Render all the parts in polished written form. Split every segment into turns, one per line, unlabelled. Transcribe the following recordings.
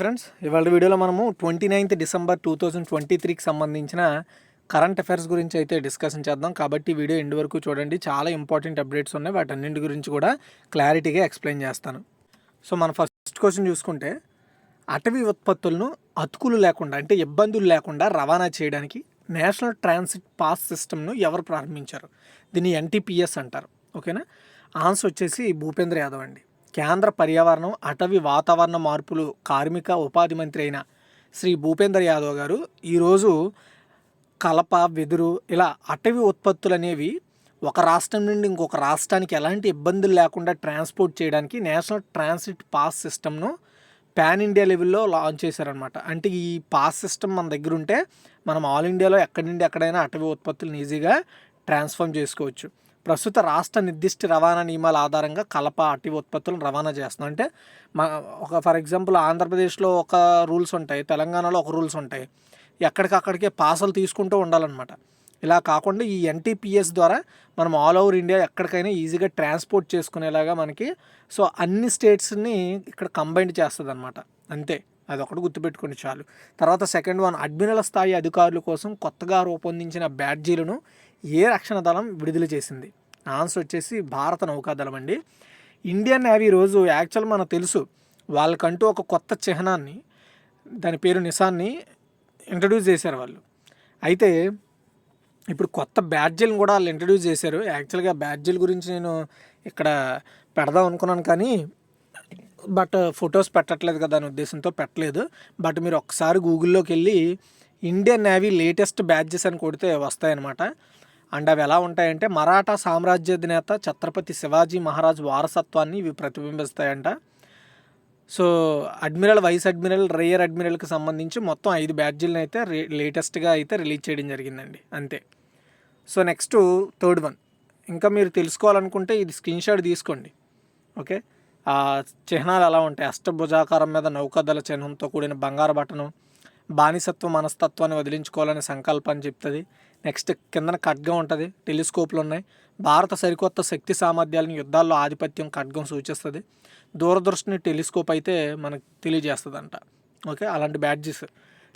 Friends, ఇవాళ వీడియోలో మనము 29th డిసెంబర్ 2023కి సంబంధించిన కరెంట్ అఫైర్స్ గురించి అయితే డిస్కషన్ చేద్దాం. కాబట్టి వీడియో ఎండ్ వరకు చూడండి. చాలా ఇంపార్టెంట్ అప్డేట్స్ ఉన్నాయి. వాటన్నింటి గురించి కూడా క్లారిటీగా ఎక్స్ప్లెయిన్ చేస్తాను. సో మన ఫస్ట్ క్వశ్చన్ చూసుకుంటే, అటవీ ఉత్పత్తులను అతుకులు లేకుండా అంటే ఇబ్బందులు లేకుండా రవాణా చేయడానికి నేషనల్ ట్రాన్సిట్ పాస్ సిస్టమ్ను ఎవరు ప్రారంభించారు? దీన్ని ఎన్టీపీఎస్ అంటారు. ఓకేనా? ఆన్సర్ వచ్చేసి భూపేంద్ర యాదవ్ అండి. కేంద్ర పర్యావరణం, అటవీ వాతావరణ మార్పులు, కార్మిక ఉపాధి మంత్రి అయిన శ్రీ భూపేంద్ర యాదవ్ గారు ఈరోజు కలప, వెదురు ఇలా అటవీ ఉత్పత్తులు అనేవి ఒక రాష్ట్రం నుండి ఇంకొక రాష్ట్రానికి ఎలాంటి ఇబ్బందులు లేకుండా ట్రాన్స్పోర్ట్ చేయడానికి నేషనల్ ట్రాన్సిట్ పాస్ సిస్టమ్ను పాన్ ఇండియా లెవెల్లో లాంచ్ చేశారనమాట. అంటే ఈ పాస్ సిస్టమ్ మన దగ్గర ఉంటే మనం ఆల్ ఇండియాలో ఎక్కడి నుండి ఎక్కడైనా అటవీ ఉత్పత్తులను ఈజీగా ట్రాన్స్ఫార్మ్ చేసుకోవచ్చు. ప్రస్తుత రాష్ట్ర నిర్దిష్ట రవాణా నియమాల ఆధారంగా కలప, అటవీ ఉత్పత్తులను రవాణా చేస్తున్నాం. అంటే ఫర్ ఎగ్జాంపుల్ ఆంధ్రప్రదేశ్లో ఒక రూల్స్ ఉంటాయి, తెలంగాణలో ఒక రూల్స్ ఉంటాయి. ఎక్కడికక్కడికే పాసులు తీసుకుంటూ ఉండాలన్నమాట. ఇలా కాకుండా ఈ ఎన్టీపీఎస్ ద్వారా మనం ఆల్ ఓవర్ ఇండియా ఎక్కడికైనా ఈజీగా ట్రాన్స్పోర్ట్ చేసుకునేలాగా మనకి అన్ని స్టేట్స్ని ఇక్కడ కంబైన్ చేస్తుంది అనమాట. అంతే, అది ఒకటి గుర్తుపెట్టుకోండి చాలు. తర్వాత సెకండ్ వన్, అడ్మిరల్ స్థాయి అధికారుల కోసం కొత్తగా రూపొందించిన బ్యాడ్జీలను ఏ రక్షణ దళం విడుదల చేసింది? ఆన్సర్ వచ్చేసి భారత నౌకాదళం అండి. ఇండియన్ నేవీ రోజు యాక్చువల్ మనకు తెలుసు, వాళ్ళకంటూ ఒక కొత్త చిహ్నాన్ని, దాని పేరు నిసాన్ని ఇంట్రడ్యూస్ చేశారు వాళ్ళు. అయితే ఇప్పుడు కొత్త బ్యాడ్జీలను కూడా వాళ్ళు ఇంట్రడ్యూస్ చేశారు. యాక్చువల్గా బ్యాడ్జీల గురించి నేను ఇక్కడ పెడదాం అనుకున్నాను, కానీ బట్ ఫొటోస్ పెట్టట్లేదు కదా అనే ఉద్దేశంతో పెట్టలేదు. బట్ మీరు ఒకసారి గూగుల్లోకి వెళ్ళి ఇండియన్ నేవీ లేటెస్ట్ బ్యాడ్జెస్ అని కొడితే వస్తాయన్నమాట. అండ్ అవి ఎలా ఉంటాయంటే, మరాఠా సామ్రాజ్యాధినేత ఛత్రపతి శివాజీ మహారాజ్ వారసత్వాన్ని ఇవి ప్రతిబింబిస్తాయంట. సో అడ్మిరల్, వైస్ అడ్మిరల్, రేయర్ అడ్మిరల్కి సంబంధించి మొత్తం 5 బ్యాడ్జీలను అయితే లేటెస్ట్గా అయితే రిలీజ్ చేయడం జరిగిందండి. అంతే. సో నెక్స్ట్ థర్డ్ వన్, ఇంకా మీరు తెలుసుకోవాలనుకుంటే ఇది స్క్రీన్ షాట్ తీసుకోండి. ఓకే, ఆ చిహ్నాలు ఎలా ఉంటాయి? అష్టభుజాకారం మీద నౌకాదళ చిహ్నంతో కూడిన బంగారు బటను బానిసత్వ మనస్తత్వాన్ని వదిలించుకోవాలనే సంకల్పాన్ని చెప్తుంది. నెక్స్ట్ కిందన ఖడ్గం ఉంటుంది, టెలిస్కోప్లు ఉన్నాయి. భారత సరికొత్త శక్తి సామర్థ్యాలను, యుద్ధాల్లో ఆధిపత్యం ఖడ్గం సూచిస్తుంది. దూరదృష్టిని టెలిస్కోప్ అయితే మనకు తెలియజేస్తుంది అంట. ఓకే, అలాంటి బ్యాడ్జెస్.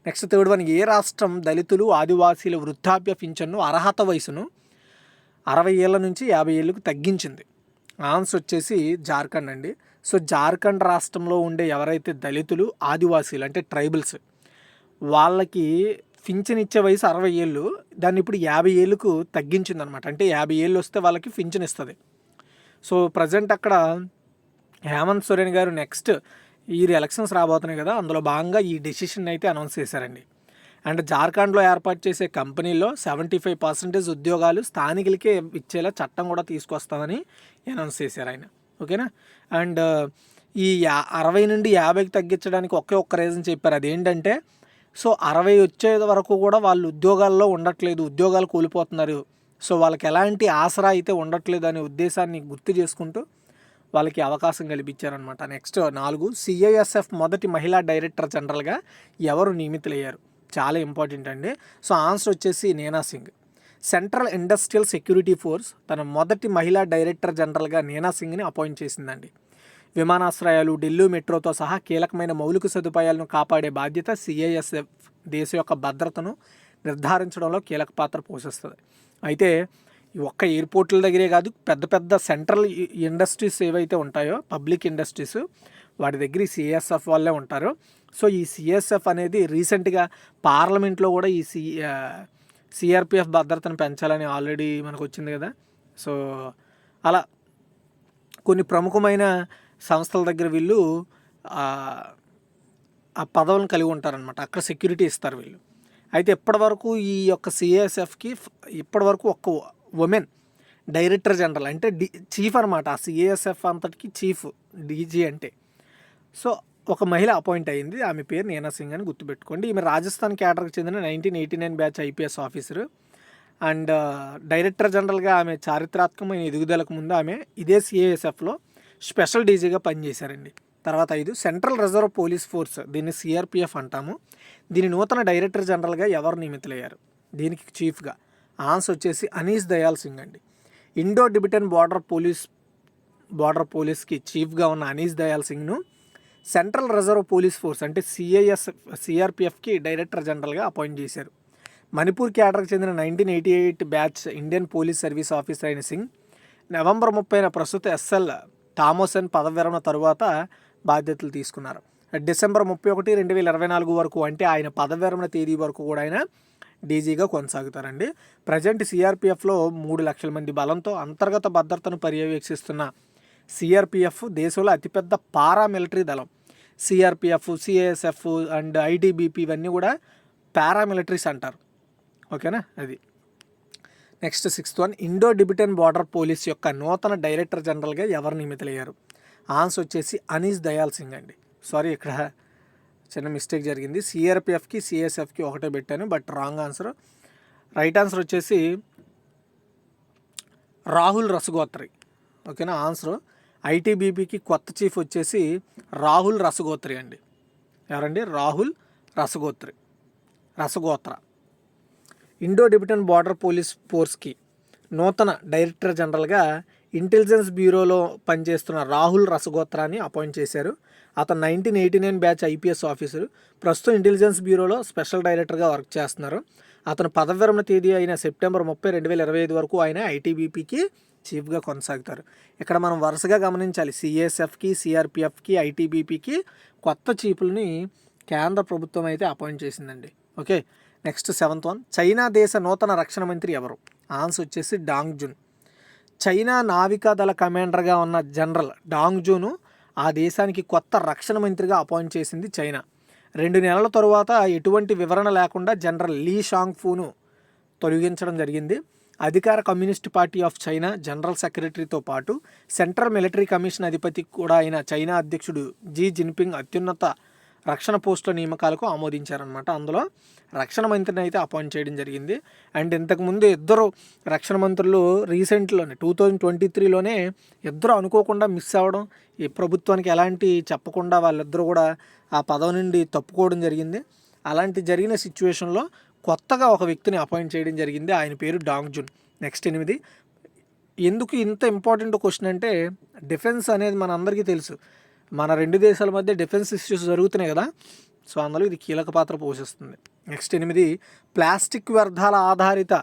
నెక్స్ట్ థర్డ్ వన్, ఏ రాష్ట్రం దళితులు, ఆదివాసీల వృద్ధాప్య పింఛన్ను అర్హత వయసును 60 ఏళ్ళ నుంచి 50 ఏళ్ళకు తగ్గించింది? ఆన్సర్ వచ్చేసి జార్ఖండ్ అండి. సో జార్ఖండ్ రాష్ట్రంలో ఉండే ఎవరైతే దళితులు, ఆదివాసీలు అంటే ట్రైబల్స్, వాళ్ళకి పింఛన్ ఇచ్చే వయసు 60 ఏళ్ళు, దాన్ని ఇప్పుడు 50 ఏళ్ళకు తగ్గించిందనమాట. అంటే 50 ఏళ్ళు వస్తే వాళ్ళకి పింఛన్ ఇస్తుంది. సో ప్రజెంట్ అక్కడ హేమంత్ సోరెన్ గారు నెక్స్ట్ ఈ ఎలక్షన్స్ రాబోతున్నాయి కదా, అందులో భాగంగా ఈ డెసిషన్ అయితే అనౌన్స్ చేశారండి. అండ్ జార్ఖండ్లో ఏర్పాటు చేసే కంపెనీల్లో 75% ఉద్యోగాలు స్థానికులకే ఇచ్చేలా చట్టం కూడా తీసుకొస్తామని అనౌన్స్ చేశారు ఆయన. ఓకేనా? అండ్ ఈ 60 నుండి 50కి తగ్గించడానికి ఒక్క రీజన్ చెప్పారు. అదేంటంటే, సో 60 వచ్చే వరకు కూడా వాళ్ళు ఉద్యోగాల్లో ఉండట్లేదు, ఉద్యోగాలు కోల్పోతున్నారు. సో వాళ్ళకి ఎలాంటి ఆసరా అయితే ఉండట్లేదు అనే ఉద్దేశాన్ని గుర్తు చేసుకుంటూ వాళ్ళకి అవకాశం కల్పించారనమాట. నెక్స్ట్ 4, సిఐఎస్ఎఫ్ మొదటి మహిళా డైరెక్టర్ జనరల్గా ఎవరు నియమితులయ్యారు? చాలా ఇంపార్టెంట్ అండి. సో ఆన్సర్ వచ్చేసి నేనా Singh. Central industrial security force తన మొదటి మహిళా డైరెక్టర్ జనరల్గా నేనా సింగ్ని అపాయింట్ చేసిందండి. విమానాశ్రయాలు, ఢిల్లీ మెట్రోతో సహా కీలకమైన మౌలిక సదుపాయాలను కాపాడే బాధ్యత సిఐఎస్ఎఫ్ దేశ యొక్క భద్రతను నిర్ధారించడంలో కీలక పాత్ర పోషిస్తుంది. అయితే ఈ ఒక్క ఎయిర్పోర్ట్ల దగ్గరే కాదు, పెద్ద పెద్ద సెంట్రల్ ఇండస్ట్రీస్ ఏవైతే ఉంటాయో, పబ్లిక్ ఇండస్ట్రీస్, వాటి దగ్గర ఈ సిఎస్ఎఫ్ వాళ్ళే ఉంటారు. సో ఈ సిఎస్ఎఫ్ అనేది రీసెంట్గా పార్లమెంట్లో కూడా ఈ సిఆర్పిఎఫ్ భద్రతను పెంచాలని ఆల్రెడీ మనకు వచ్చింది కదా. సో అలా కొన్ని ప్రముఖమైన సంస్థల దగ్గర వీళ్ళు ఆ పదవులను కలిగి ఉంటారనమాట. అక్కడ సెక్యూరిటీ ఇస్తారు వీళ్ళు. అయితే ఇప్పటివరకు ఈ యొక్క సిఎస్ఎఫ్కి ఇప్పటివరకు ఒక్క ఉమెన్ డైరెక్టర్ జనరల్ అంటే చీఫ్ అనమాట. ఆ సిఎస్ఎఫ్ అంతటికి చీఫ్, డీజీ అంటే. సో ఒక మహిళ అపాయింట్ అయ్యింది, ఆమె పేరు నేనా సింగ్ అని గుర్తుపెట్టుకోండి. ఈమె రాజస్థాన్ క్యాడర్కి చెందిన 1989 batch IPS officer. And director జనరల్గా ఆమె చారిత్రాత్మకమైన ఎదుగుదలకు ముందు ఆమె ఇదే సిఐఎస్ఎఫ్లో స్పెషల్ డీజీగా పనిచేశారండి. తర్వాత 5, సెంట్రల్ రిజర్వ్ పోలీస్ ఫోర్స్, దీన్ని సిఆర్పిఎఫ్ అంటాము. దీని నూతన డైరెక్టర్ జనరల్గా ఎవరు నియమితులయ్యారు? దీనికి చీఫ్గా ఆన్సర్ వచ్చేసి అనీస్ దయాల్ సింగ్ అండి. ఇండో టిబెటన్ బార్డర్ పోలీస్కి చీఫ్గా ఉన్న అనీస్ దయాల్ సింగ్ను సెంట్రల్ రిజర్వ్ పోలీస్ ఫోర్స్ అంటే సిఆర్పిఎఫ్కి డైరెక్టర్ జనరల్గా అపాయింట్ చేశారు. మణిపూర్ క్యాడర్కి చెందిన 1988 batch Indian police service officer అయిన సింగ్ నవంబర్ 30న ప్రస్తుత ఎస్ఎల్ థామసన్ పదవి విరమణ తరువాత బాధ్యతలు తీసుకున్నారు. డిసెంబర్ 31, 2024 వరకు అంటే ఆయన పదవి విరమణ తేదీ వరకు కూడా ఆయన డీజీగా కొనసాగుతారండి. ప్రజెంట్ సిఆర్పిఎఫ్లో 3 లక్షల మంది బలంతో అంతర్గత భద్రతను పర్యవేక్షిస్తున్న సిఆర్పిఎఫ్ దేశంలో అతిపెద్ద పారామిలిటరీ దళం. సిఆర్పిఎఫ్, సిఐఎస్ఎఫ్ అండ్ ఐటీబీపీ ఇవన్నీ కూడా పారామిలిటరీస్ అంటారు. ఓకేనా. అది next 6th one, Indo Tibetan border police యొక్క నూతన డైరెక్టర్ జనరల్గా ఎవరు నియమితులయ్యారు? ఆన్సర్ వచ్చేసి అనీస్ దయాల్ సింగ్ అండి. సారీ, ఇక్కడ చిన్న మిస్టేక్ జరిగింది. సిఆర్పిఎఫ్కి సిఎస్ఎఫ్కి ఒకటే పెట్టాను, but wrong answer. Right answer వచ్చేసి రాహుల్ రసగోత్రి. ఓకేనా. ఆన్సర్ ఐటీబీపీకి కొత్త చీఫ్ వచ్చేసి రాహుల్ రసగోత్రి అండి. ఎవరండి? Rahul Rasgotra. Indo Tibetan border police ఫోర్స్కి నూతన డైరెక్టర్ జనరల్గా ఇంటెలిజెన్స్ బ్యూరోలో పనిచేస్తున్న రాహుల్ రసగోత్రాని అపాయింట్ చేశారు. అతను 1989 బ్యాచ్ ఐపీఎస్ ఆఫీసరు. ప్రస్తుతం ఇంటెలిజెన్స్ బ్యూరోలో స్పెషల్ డైరెక్టర్గా వర్క్ చేస్తున్నారు. అతను పదవి విరమణ తేదీ అయిన సెప్టెంబర్ 30, 2025 వరకు ఆయన ఐటీబీపీకి చీఫ్గా కొనసాగుతారు. ఇక్కడ మనం వరుసగా గమనించాలి, సిఎస్ఎఫ్కి, సిఆర్పిఎఫ్కి, ఐటీబీపీకి కొత్త చీఫ్లని కేంద్ర ప్రభుత్వం అయితే అపాయింట్ చేసిందండి. Okay. Next 7th one, China దేశ నూతన రక్షణ మంత్రి ఎవరు? ఆన్సర్ వచ్చేసి డాంగ్ జున్. చైనా నావికాదళ కమాండర్గా ఉన్న జనరల్ డాంగ్ జూను ఆ దేశానికి కొత్త రక్షణ మంత్రిగా అపాయింట్ చేసింది చైనా. 2 నెలల తరువాత ఎటువంటి వివరణ లేకుండా జనరల్ లీ షాంగ్ఫూను తొలగించడం జరిగింది. అధికార communist party of China general సెక్రటరీతో పాటు సెంట్రల్ మిలిటరీ కమిషన్ అధిపతి కూడా అయిన చైనా అధ్యక్షుడు జీ జిన్పింగ్ అత్యున్నత రక్షణ పోస్టుల నియామకాలకు ఆమోదించారనమాట. అందులో రక్షణ మంత్రిని అయితే అపాయింట్ చేయడం జరిగింది. అండ్ ఇంతకుముందు ఇద్దరు రక్షణ మంత్రులు రీసెంట్లోనే 2023లోనే ఇద్దరు అనుకోకుండా మిస్ అవ్వడం, ఈ ప్రభుత్వానికి ఎలాంటి చెప్పకుండా వాళ్ళిద్దరూ కూడా ఆ పదవి నుండి తప్పుకోవడం జరిగింది. అలాంటి జరిగిన సిచ్యువేషన్లో కొత్తగా ఒక వ్యక్తిని అపాయింట్ చేయడం జరిగింది. ఆయన పేరు డాంగ్ జున్. నెక్స్ట్ 8, ఎందుకు ఇంత ఇంపార్టెంట్ క్వశ్చన్ అంటే డిఫెన్స్ అనేది మన అందరికీ తెలుసు. మన 2 దేశాల మధ్య డిఫెన్స్ ఇష్యూస్ జరుగుతున్నాయి కదా, సో అందులో ఇది కీలక పాత్ర పోషిస్తుంది. నెక్స్ట్ 8, ప్లాస్టిక్ వ్యర్థాల ఆధారిత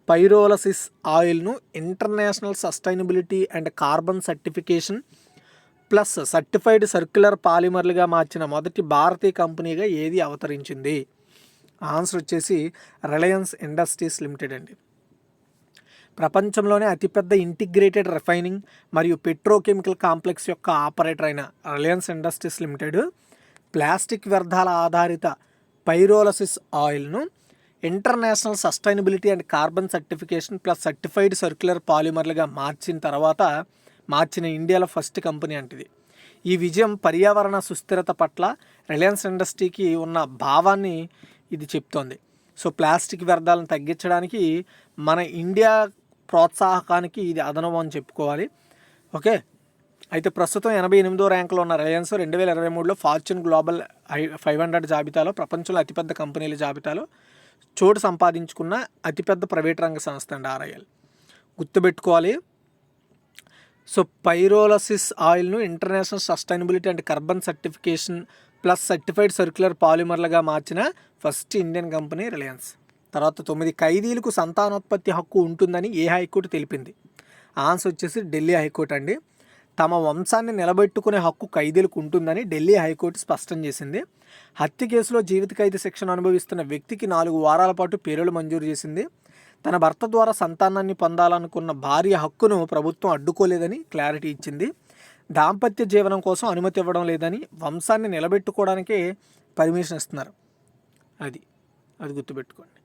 పైరోలసిస్ ఆయిల్ను international sustainability and carbon certification plus certified circular పాలిమర్లుగా మార్చిన మొదటి భారతీయ కంపెనీగా ఏది అవతరించింది? ఆన్సర్ వచ్చేసి రిలయన్స్ ఇండస్ట్రీస్ లిమిటెడ్ అండి. ప్రపంచంలోనే అతిపెద్ద ఇంటిగ్రేటెడ్ రిఫైనింగ్ మరియు పెట్రోకెమికల్ కాంప్లెక్స్ యొక్క ఆపరేటర్ అయిన రిలయన్స్ ఇండస్ట్రీస్ లిమిటెడ్ ప్లాస్టిక్ వ్యర్థాల ఆధారిత పైరోలసిస్ ఆయిల్ను international sustainability and carbon certification plus certified circular పాలిమర్లుగా మార్చిన ఇండియాలో ఫస్ట్ కంపెనీ అంటిది. ఈ విజయం పర్యావరణ సుస్థిరత పట్ల రిలయన్స్ ఇండస్ట్రీకి ఉన్న భావాన్ని ఇది చెప్తోంది. సో ప్లాస్టిక్ వ్యర్థాలను తగ్గించడానికి మన ఇండియా ప్రోత్సాహకానికి ఇది అదనం అని చెప్పుకోవాలి. ఓకే. అయితే ప్రస్తుతం 88వ ర్యాంకులో ఉన్న రిలయన్స్ 2023లో ఫార్చ్యూన్ గ్లోబల్ 500 జాబితాలో ప్రపంచంలో అతిపెద్ద కంపెనీల జాబితాలో చోటు సంపాదించుకున్న అతిపెద్ద ప్రైవేట్ రంగ సంస్థ అండి RIL. గుర్తుపెట్టుకోవాలి. సో పైరోలసిస్ ఆయిల్ను international sustainability and carbon certification plus certified circular పాలిమర్లుగా మార్చిన ఫస్ట్ ఇండియన్ కంపెనీ రిలయన్స్. తర్వాత 9, ఖైదీలకు సంతానోత్పత్తి హక్కు ఉంటుందని ఏ హైకోర్టు తెలిపింది? ఆన్సర్ వచ్చేసి ఢిల్లీ హైకోర్టు అండి. తమ వంశాన్ని నిలబెట్టుకునే హక్కు ఖైదీలకు ఉంటుందని ఢిల్లీ హైకోర్టు స్పష్టం చేసింది. హత్య కేసులో జీవిత ఖైదీ శిక్షను అనుభవిస్తున్న వ్యక్తికి 4 వారాల పాటు పేరులు మంజూరు చేసింది. తన భర్త ద్వారా సంతానాన్ని పొందాలనుకున్న భార్య హక్కును ప్రభుత్వం అడ్డుకోలేదని క్లారిటీ ఇచ్చింది. దాంపత్య జీవనం కోసం అనుమతి ఇవ్వడం లేదని, వంశాన్ని నిలబెట్టుకోవడానికే పర్మిషన్ ఇస్తున్నారు. అది గుర్తుపెట్టుకోండి.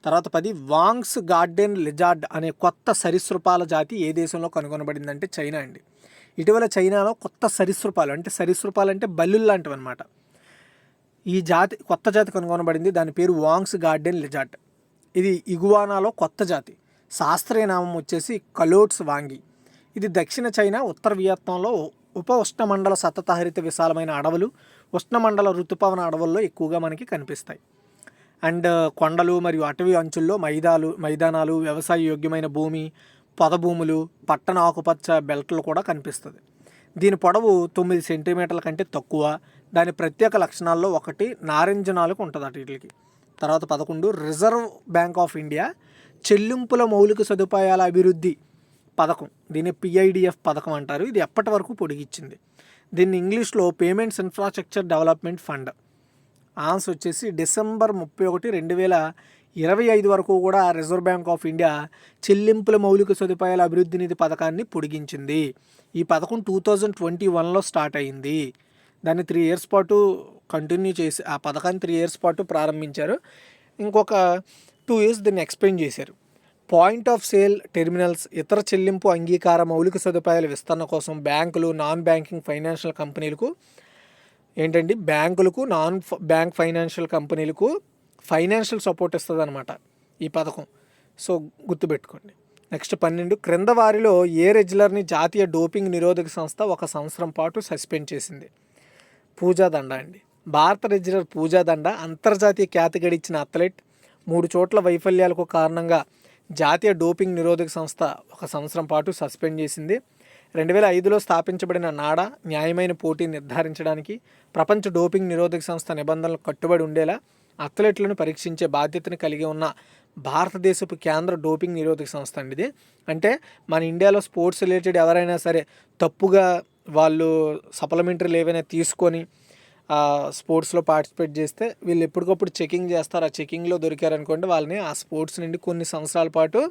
తర్వాత 10, వాంగ్స్ గార్డెన్ లిజార్డ్ అనే కొత్త సరీసృపాల జాతి ఏ దేశంలో కనుగొనబడిందంటే చైనా అండి. ఇటీవల చైనాలో కొత్త సరీసృపాలు అంటే బల్లులు లాంటివి అనమాట. ఈ కొత్త జాతి కనుగొనబడింది. దాని పేరు వాంగ్స్ గార్డెన్ లిజార్డ్. ఇది ఇగువానాలో కొత్త జాతి. శాస్త్రీయ నామం వచ్చేసి కలోట్స్ వాంగి. ఇది దక్షిణ చైనా, ఉత్తర వియత్నాంలో ఉప ఉష్ణమండల సతతహరిత విశాలమైన అడవులు, ఉష్ణమండల ఋతుపవన అడవుల్లో ఎక్కువగా మనకి కనిపిస్తాయి. అండ్ కొండలు మరియు అటవీ అంచుల్లో మైదానాలు, వ్యవసాయ యోగ్యమైన భూమి, పొదభూములు, పట్టణ ఆకుపచ్చ బెల్ట్లు కూడా కనిపిస్తుంది. దీని పొడవు 9 సెంటీమీటర్ల కంటే తక్కువ. దాని ప్రత్యేక లక్షణాల్లో ఒకటి నారింజ నాలుక ఉంటుంది అటు వీటికి. తర్వాత 11 రిజర్వ్ బ్యాంక్ ఆఫ్ ఇండియా చెల్లింపుల మౌలిక సదుపాయాల అభివృద్ధి పథకం, దీన్ని పిఐడిఎఫ్ పథకం అంటారు. ఇది ఎప్పటి వరకు పొడిగించింది? దీన్ని ఇంగ్లీష్లో payments infrastructure development fund. Answer వచ్చేసి డిసెంబర్ 31, 2025 వరకు కూడా రిజర్వ్ బ్యాంక్ ఆఫ్ ఇండియా చెల్లింపుల మౌలిక సదుపాయాల అభివృద్ధి నిధి పథకాన్ని పొడిగించింది. ఈ పథకం 2021లో స్టార్ట్ అయింది. దాన్ని 3 ఇయర్స్ పాటు కంటిన్యూ చేసి ఆ పథకాన్ని 3 ఇయర్స్ పాటు ప్రారంభించారు. ఇంకొక 2 ఇయర్స్ దీన్ని ఎక్స్పెండ్ చేశారు. పాయింట్ ఆఫ్ సేల్ టెర్మినల్స్, ఇతర చెల్లింపు అంగీకార మౌలిక సదుపాయాల విస్తరణ కోసం బ్యాంకులు, నాన్ బ్యాంకింగ్ ఫైనాన్షియల్ కంపెనీలకు ఏంటండి, బ్యాంకులకు, నాన్ బ్యాంక్ ఫైనాన్షియల్ కంపెనీలకు ఫైనాన్షియల్ సపోర్ట్ ఇస్తుంది అనమాట ఈ పథకం. సో గుర్తుపెట్టుకోండి. నెక్స్ట్ 12 క్రింద వారిలో ఏ రెజ్లర్ని జాతీయ డోపింగ్ నిరోధక సంస్థ 1 సంవత్సరం పాటు సస్పెండ్ చేసింది? పూజా దండ అండి. భారత రెజ్లర్ పూజా దండ అంతర్జాతీయ ఖ్యాతి గడించిన అథ్లెట్. 3 చోట్ల వైఫల్యాలకు కారణంగా జాతీయ డోపింగ్ నిరోధక సంస్థ 1 సంవత్సరం పాటు సస్పెండ్ చేసింది. 2005లో స్థాపించబడిన నాడా న్యాయమైన పోటీ నిర్ధారించడానికి ప్రపంచ డోపింగ్ నిరోధక సంస్థ నిబంధనలకు కట్టుబడి ఉండేలా అథ్లెట్లను పరీక్షించే బాధ్యతను కలిగి ఉన్న భారతదేశపు కేంద్ర డోపింగ్ నిరోధక సంస్థ అండి ఇది. అంటే మన ఇండియాలో స్పోర్ట్స్ రిలేటెడ్ ఎవరైనా సరే తప్పుగా వాళ్ళు సప్లిమెంటరీలు ఏవైనా తీసుకొని స్పోర్ట్స్లో పార్టిసిపేట్ చేస్తే వీళ్ళు ఎప్పటికప్పుడు చెకింగ్ చేస్తారు. ఆ చెకింగ్లో దొరికారనుకోండి వాళ్ళని ఆ స్పోర్ట్స్ నుండి కొన్ని సంవత్సరాల పాటు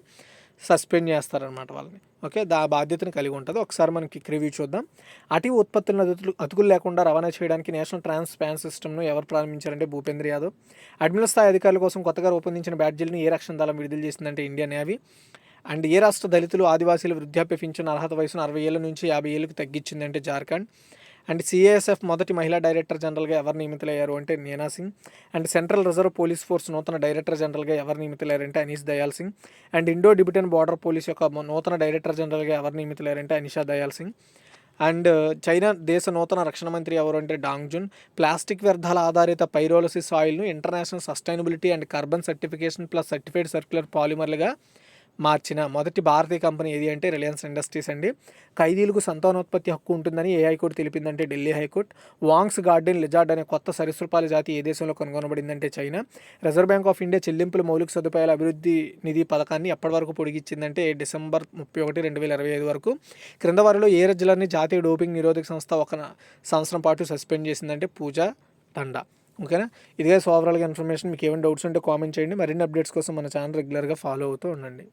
సస్పెండ్ చేస్తారనమాట వాళ్ళని. ఓకే, బాధ్యతను కలిగి ఉంటుంది. ఒకసారి మనకి రివ్యూ చూద్దాం. అటవీ ఉత్పత్తులను అతుకులు లేకుండా రవాణా చేయడానికి నేషనల్ ట్రాన్స్పారెన్సీ సిస్టమ్ను ఎవరు ప్రారంభించారంటే భూపేంద్ర యాదవ్. అడ్మిరల్ స్థాయి అధికారుల కోసం కొత్తగా రూపొందించిన బ్యాడ్జీలను ఏ రక్షణ దళం విడుదల చేసిందంటే ఇండియన్ నేవీ. అండ్ ఏ రాష్ట్ర దళితులు ఆదివాసీల వృద్ధాప్య పింఛన్ అర్హత వయసును 60 ఏళ్ళ నుంచి 50 ఏళ్ళకి తగ్గించిందంటే జార్ఖండ్. అండ్ సిఐఎస్ఎఫ్ మొదటి మహిళా డైరెక్టర్ జనరల్గా ఎవరు నియమితులయ్యారు అంటే Neena Singh. And central reserve police force నూతన డైరెక్టర్ జనరల్గా ఎవరు నియమితులయ్యారంటే Anees Dayal Singh. And Indo Tibetan border police యొక్క నూతన డైరెక్టర్ జనరల్గా ఎవరు నియమితులయ్యారంటే అనిషా దయాల్ సింగ్. అండ్ చైనా దేశ నూతన రక్షణ మంత్రి ఎవరు అంటే డాంగ్ జున్. ప్లాస్టిక్ వ్యర్థాల ఆధారిత పైరోలసిస్ ఆయిల్ను international sustainability and carbon certification plus certified circular పాలిమర్లుగా మార్చిన మొదటి భారతీయ కంపెనీ ఏది అంటే రిలయన్స్ ఇండస్ట్రీస్ అండి. ఖైదీలకు సంతానోత్పత్తి హక్కు ఉంటుందని ఏ హైకోర్టు తెలిపిందంటే Delhi high court. Wang's garden lizard అనే కొత్త సరీసృపాల జాతి ఏ దేశంలో కనుగొనబడిందంటే China. Reserve bank of India చెల్లింపుల మౌలిక సదుపాయాల అభివృద్ధి నిధి పథకాన్ని ఎప్పటి వరకు పొడిగించిందంటే డిసెంబర్ 31, 2025 వరకు. క్రింద వారిలో ఏ రెజ్లర్ని జాతీయ డోపింగ్ నిరోధక సంస్థ 1 సంవత్సరం పాటు సస్పెండ్ చేసిందంటే పూజా దండ. ఓకేనా, ఇదే ఓవరాల్గా ఇన్ఫర్మేషన్. మీకు ఏమైనా డౌట్స్ ఉంటే కామెంట్ చేయండి. మరిన్ని అప్డేట్స్ కోసం మన ఛానల్ రెగ్యులర్గా ఫాలో అవుతూ ఉండండి.